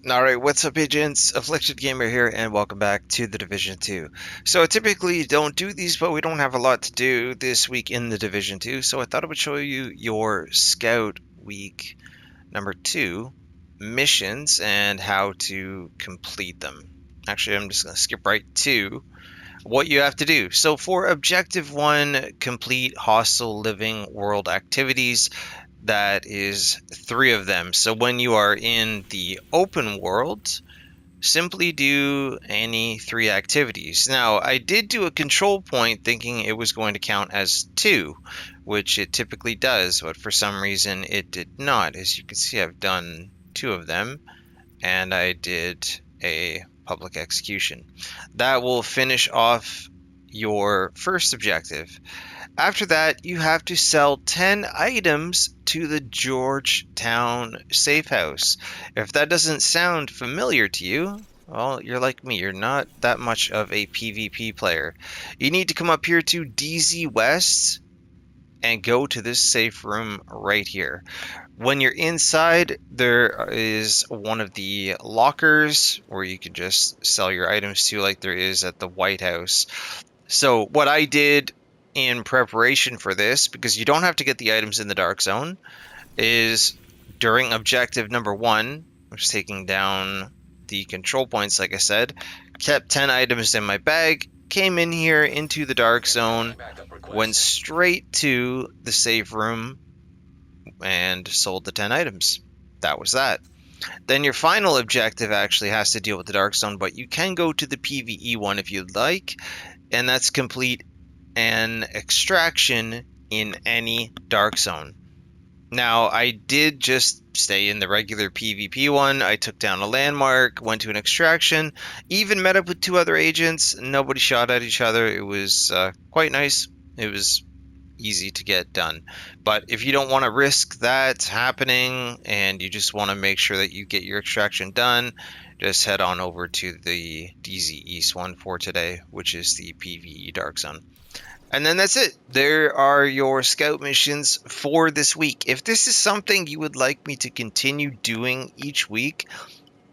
Alright, what's up agents? Afflicted Gamer here and welcome back to the Division 2. So I typically don't do these, but we don't have a lot to do this week in the Division 2, so I thought I would show you your Scout Week number 2 missions and how to complete them. Actually, I'm just going to skip right to what you have to do. So for Objective 1, complete hostile living world activities. That is 3 of them. So when you are in the open world, simply do any 3 activities. Now, I did do a control point thinking it was going to count as 2, which it typically does, but for some reason it did not. As you can see, I've done 2 of them, and I did a public execution. That will finish off your first objective. After that, you have to sell 10 items to the Georgetown safe house. If that doesn't sound familiar to you, well, you're like me. You're not that much of a PvP player. You need to come up here to DZ West and go to this safe room right here. When you're inside, there is one of the lockers where you can just sell your items to, like there is at the White House. So what I did in preparation for this, because you don't have to get the items in the dark zone, is during objective number 1, I was taking down the control points, like I said, kept 10 items in my bag, came in here into the dark zone, went straight to the safe room, and sold the 10 items. That was that. Then your final objective actually has to deal with the dark zone, but you can go to the PvE one if you'd like, and that's complete an extraction in any dark zone. Now, I did just stay in the regular PvP one. I took down a landmark, went to an extraction, even met up with 2 other agents. Nobody shot at each other. It was quite nice. It was easy to get done. But if you don't want to risk that happening and you just want to make sure that you get your extraction done, just head on over to the DZ East one for today, which is the PvE Dark Zone. And then that's it. There are your scout missions for this week. If this is something you would like me to continue doing each week,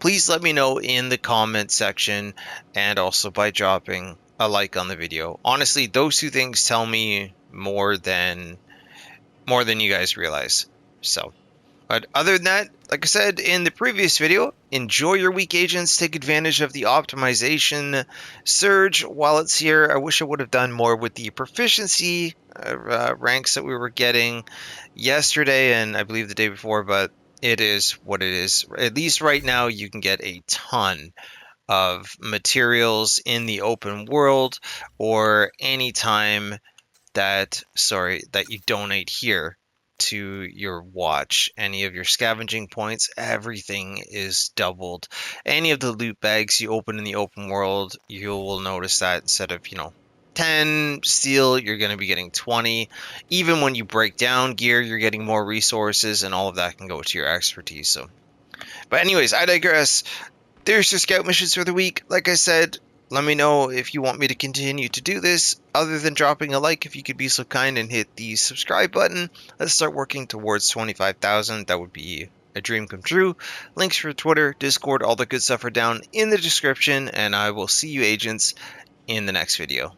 please let me know in the comment section and also by dropping a like on the video. Honestly, those 2 things tell me more than you guys realize. So, but other than that, like I said in the previous video, enjoy your week, agents. Take advantage of the optimization surge while it's here. I wish I would have done more with the proficiency ranks that we were getting yesterday and I believe the day before, but it is what it is. At least right now, you can get a ton of materials in the open world or anytime that you donate here to your watch. Any of your scavenging points, everything is doubled. Any of the loot bags you open in the open world, you will notice that instead of 10 steel, you're going to be getting 20. Even when you break down gear, you're getting more resources, and all of that can go to your expertise. So, but anyways, I digress. There's your scout missions for the week. Like I said, let me know if you want me to continue to do this. Other than dropping a like, if you could be so kind and hit the subscribe button. Let's start working towards 25,000. That would be a dream come true. Links for Twitter, Discord, all the good stuff are down in the description. And I will see you agents in the next video.